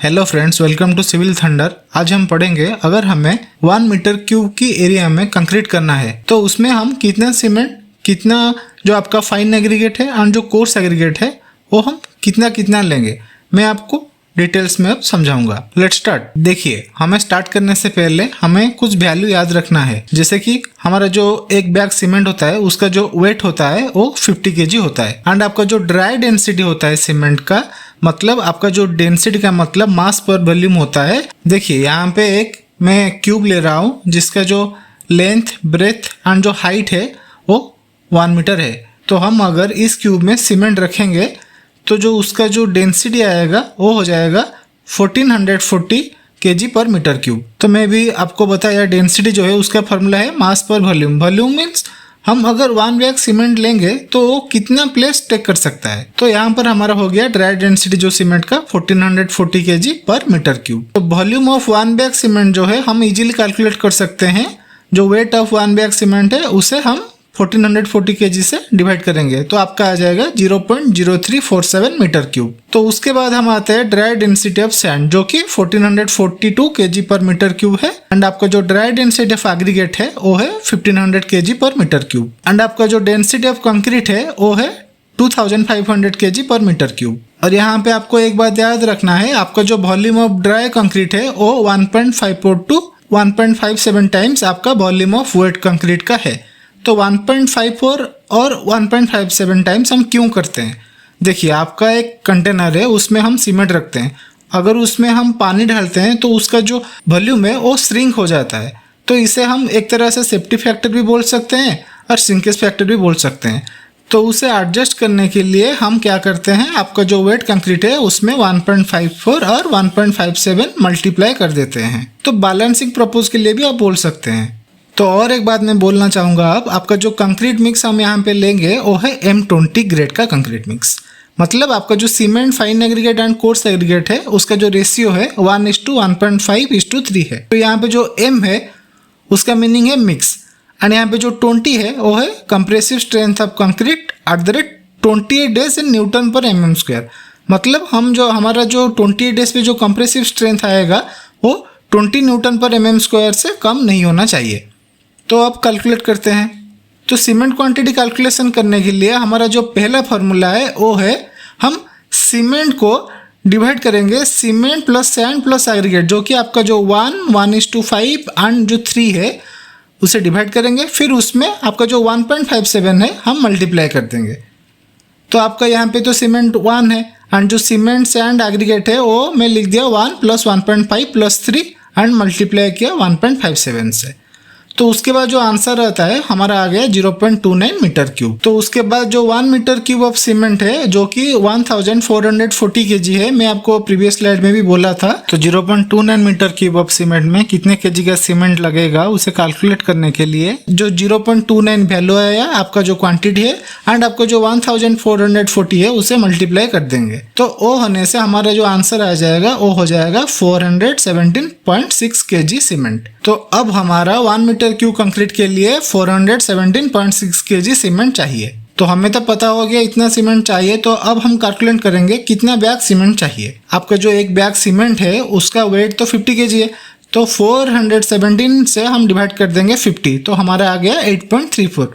Hello friends, welcome to Civil Thunder. आज हम पढ़ेंगे अगर हमें 1 मीटर क्यूब की एरिया में कंक्रीट करना है तो उसमें हम कितना सीमेंट, कितना जो आपका फाइन एग्रीगेट है और जो कोर्स एग्रीगेट है वो हम कितना लेंगे, मैं आपको डिटेल्स में अब समझाऊंगा। Let's start. देखिए, हमें स्टार्ट करने से पहले हमें कुछ वैल्यू याद रखना है। जैसे कि हमारा जो एक बैग सीमेंट होता है उसका जो वेट होता है वो 50 kg होता है। एंड आपका जो ड्राई डेंसिटी होता है सीमेंट का, मतलब आपका जो डेंसिटी का मतलब मास पर वॉल्यूम होता है। देखिए यहाँ पे एक मैं क्यूब ले रहा हूँ जिसका जो लेंथ, ब्रेथ एंड जो हाइट है वो 1 मीटर है। तो हम अगर इस क्यूब में सीमेंट रखेंगे तो जो उसका जो डेंसिटी आएगा वो हो जाएगा 1440 kg पर मीटर क्यूब। तो मैं भी आपको बताया डेंसिटी जो है उसका फॉर्मूला है मास पर वॉल्यूम। वॉल्यूम मीन्स हम अगर 1 बैग सीमेंट लेंगे तो वो कितना प्लेस टेक कर सकता है। तो यहाँ पर हमारा हो गया ड्राई डेंसिटी जो सीमेंट का 1440 kg पर मीटर क्यूब। तो वॉल्यूम ऑफ 1 बैग सीमेंट जो है हम इजीली कैलकुलेट कर सकते हैं। जो वेट ऑफ 1 बैग सीमेंट है उसे हम 1440 kg से डिवाइड करेंगे तो आपका आ जाएगा 0.0347 मीटर क्यूब। तो उसके बाद हम आते हैं ड्राई डेंसिटी ऑफ सैंड जो कि 1442 kg पर मीटर क्यूब है। एंड आपका जो ड्राई डेंसिटी ऑफ एग्रीगेट है वो है 1500 kg पर मीटर क्यूब। एंड आपका जो डेंसिटी ऑफ कंक्रीट है वो है 2500 kg पर मीटर क्यूब। और यहाँ पे आपको एक बात याद रखना है, आपका जो वॉल्यूम ऑफ ड्राई कंक्रीट है वो 1.54 to 1.57 टाइम्स आपका वॉल्यूम ऑफ वेट कंक्रीट का है। तो 1.54 और 1.57 टाइम्स हम क्यों करते हैं? देखिए, आपका एक कंटेनर है, उसमें हम सीमेंट रखते हैं। अगर उसमें हम पानी डालते हैं तो उसका जो वॉल्यूम है वो श्रिंक हो जाता है। तो इसे हम एक तरह से सेफ्टी फैक्टर भी बोल सकते हैं और श्रिंकेज फैक्टर भी बोल सकते हैं। तो उसे एडजस्ट करने के लिए हम क्या करते हैं, आपका जो वेट कंक्रीट है उसमें 1.54 और 1.57 मल्टीप्लाई कर देते हैं। तो बैलेंसिंग पर्पज के लिए भी आप बोल सकते हैं। तो और एक बात मैं बोलना चाहूँगा, अब आपका जो कंक्रीट मिक्स हम यहाँ पे लेंगे वो है M20 ग्रेड का कंक्रीट मिक्स। मतलब आपका जो cement, fine aggregate and coarse aggregate है उसका जो रेशियो है 1:1.5:3 है। तो यहाँ पे जो M है उसका मीनिंग है मिक्स। एंड यहाँ पे जो 20 है वो है compressive strength of concrete @28 days in newton पर mm²। मतलब हम जो हमारा जो 28 डेज पे जो कंप्रेसिव स्ट्रेंथ आएगा वो 20 न्यूटन पर mm² से कम नहीं होना चाहिए। तो अब कैलकुलेट करते हैं। तो सीमेंट क्वांटिटी कैलकुलेशन करने के लिए हमारा जो पहला फार्मूला है वो है, हम सीमेंट को डिवाइड करेंगे cement plus sand plus aggregate, जो कि आपका जो 1:5 एंड जो 3 है उसे डिवाइड करेंगे। फिर उसमें आपका जो 1.57 है हम मल्टीप्लाई कर देंगे। तो आपका यहाँ पे तो सीमेंट 1 है एंड जो सीमेंट सैंड एग्रीगेट है वो मैं लिख दिया 1 + 1.5 + 3 एंड मल्टीप्लाई किया 1.57 से। तो उसके बाद जो आंसर आता है हमारा आ गया 0.29 मीटर क्यूब। तो उसके बाद जो 1 मीटर क्यूब ऑफ सीमेंट है जो कि 1440 kg है, मैं आपको प्रीवियस स्लाइड में भी बोला था। तो 0.29 मीटर क्यूब ऑफ सीमेंट में कितने kg का सीमेंट लगेगा उसे कैलकुलेट करने के लिए जो 0.29 वैल्यू आया आपका जो क्वांटिटी है एंड आपको जो 1440 है उसे मल्टीप्लाई कर देंगे। तो वो होने से हमारा जो आंसर आ जाएगा वो हो जाएगा 417.6 kg सीमेंट। तो अब हमारा 1 मीटर क्यूब कंक्रीट के लिए 417.6 kg सीमेंट चाहिए। तो हमें तो पता हो गया इतना सीमेंट चाहिए। तो अब हम कैलकुलेट करेंगे कितना बैग सीमेंट चाहिए। आपका जो एक बैग सीमेंट है उसका वेट तो 50 kg है, तो 417 से हम डिवाइड कर देंगे 50, तो हमारा आ गया 8.34।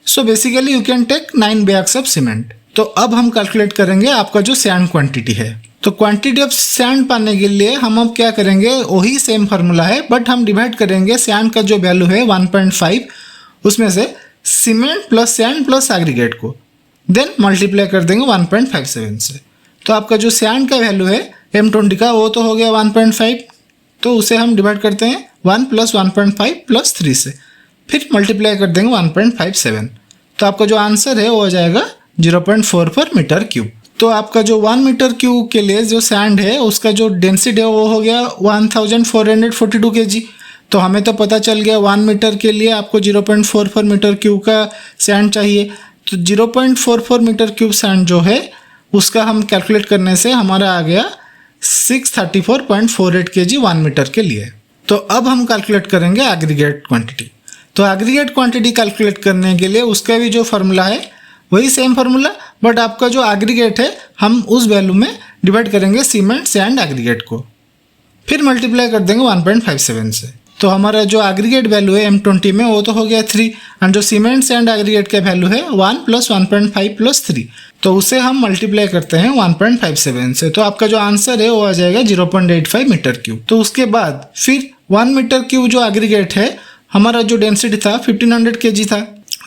So basically you can take 9 bags of cement. तो अब हम कैलकुलेट करेंगे आपका जो सैंड क्वांटिटी है। तो क्वांटिटी ऑफ सैंड पाने के लिए हम अब क्या करेंगे, वही सेम फार्मूला है बट हम डिवाइड करेंगे सैंड का जो वैल्यू है 1.5 उसमें से cement plus sand plus aggregate को, देन मल्टीप्लाई कर देंगे 1.57 से। तो आपका जो सैंड का वैल्यू है M20 का वो तो हो गया 1.5, तो उसे हम डिवाइड करते हैं 1 + 1.5 + 3 से, फिर मल्टीप्लाई कर देंगे 1.57। तो आपका जो आंसर है वो हो जाएगा 0.4 पर मीटर क्यूब। तो आपका जो 1 मीटर क्यूब के लिए जो सैंड है उसका जो डेंसिटी है वो हो गया 1442 kg। तो हमें तो पता चल गया 1 मीटर के लिए आपको 0.44 मीटर क्यूब का सैंड चाहिए। तो 0.44 मीटर क्यूब सैंड जो है उसका हम कैलकुलेट करने से हमारा आ गया 634.48 kg 1 मीटर के लिए। तो अब हम कैलकुलेट करेंगे एग्रीगेट क्वांटिटी। तो एग्रीगेट क्वांटिटी कैलकुलेट करने के लिए उसका भी जो फार्मूला है वही सेम फार्मूला, बट आपका जो एग्रीगेट है हम उस वैल्यू में डिवाइड करेंगे सीमेंट सैंड एग्रीगेट को, फिर मल्टीप्लाई कर देंगे 1.57 से। तो हमारा जो एग्रीगेट वैल्यू है M20 में वो तो हो गया 3, एंड जो सीमेंट सैंड एग्रीगेट का वैल्यू है 1 + 1.5 + 3, तो उसे हम मल्टीप्लाई करते हैं 1.57 से, तो आपका जो आंसर है वो आ जाएगा 0.85 मीटर क्यूब। तो उसके बाद फिर 1 मीटर क्यूब जो एग्रीगेट है, हमारा जो डेंसिटी था 1500 kg था,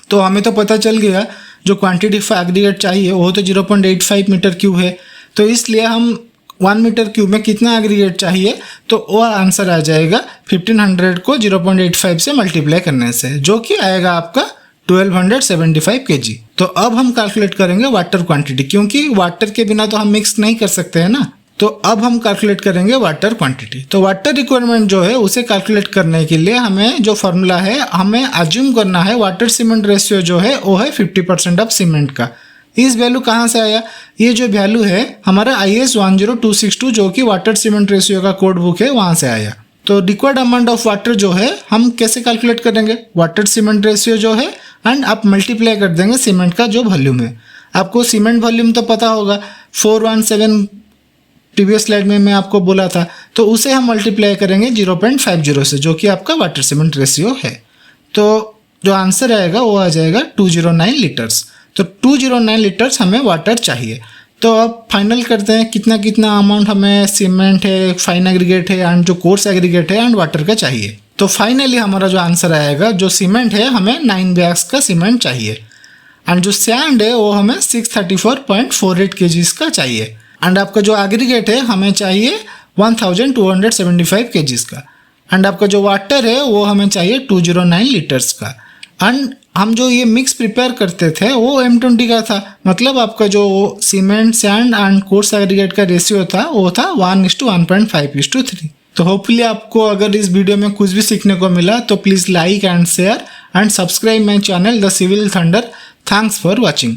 तो हमें तो पता चल गया जो क्वांटिटी ऑफ एग्रीगेट चाहिए वो तो 0.85 मीटर क्यूब है। तो इसलिए हम 1 मीटर क्यूब में कितना एग्रीगेट चाहिए, तो वो आंसर आ जाएगा 1500 को 0.85 से मल्टीप्लाई करने से, जो कि आएगा आपका 1275 kg। तो अब हम कैलकुलेट करेंगे वाटर क्वांटिटी, क्योंकि वाटर के बिना तो हम मिक्स नहीं कर सकते हैं ना। तो अब हम कैलकुलेट करेंगे वाटर क्वांटिटी। तो वाटर रिक्वायरमेंट जो है उसे कैलकुलेट करने के लिए हमें जो फॉर्मूला है, हमें अज्यूम करना है वाटर सीमेंट रेशियो जो है वो है 50% ऑफ सीमेंट का। इस वैल्यू कहाँ से आया? ये जो वैल्यू है हमारा IS 10262 जो कि वाटर सीमेंट रेशियो का कोड बुक है, वहाँ से आया। तो रिक्वायर्ड अमाउंट ऑफ वाटर जो है हम कैसे कैलकुलेट करेंगे? वाटर सीमेंट रेशियो जो है एंड आप मल्टीप्लाई कर देंगे सीमेंट का जो वॉल्यूम है। आपको सीमेंट वॉल्यूम तो पता होगा, 417 प्रीवियस स्लाइड में मैं आपको बोला था, तो उसे हम मल्टीप्लाई करेंगे 0.50 से, जो कि आपका वाटर सीमेंट रेशियो है। तो जो आंसर आएगा वो आ जाएगा 209 लीटर्स। तो 209 लीटर्स हमें वाटर चाहिए। तो अब फाइनल करते हैं कितना कितना अमाउंट हमें सीमेंट है, फाइन एग्रीगेट है एंड जो कोर्स एग्रीगेट है एंड वाटर का चाहिए। तो फाइनली हमारा जो आंसर आएगा, जो सीमेंट है हमें 9 बैग्स का सीमेंट चाहिए, एंड जो सैंड है वो हमें 634.48 kgs का चाहिए, एंड आपका जो एग्रीगेट है हमें चाहिए 1275 kgs का, एंड आपका जो वाटर है वो हमें चाहिए 209 लीटर्स का। एंड हम जो ये मिक्स प्रिपेयर करते थे वो M20 का था, मतलब आपका जो cement sand and coarse aggregate का रेशियो था वो था 1:1.5:3। तो होपफुली आपको अगर इस वीडियो में कुछ भी सीखने को मिला तो please like and share and subscribe my channel the Civil Thunder. Thanks for watching.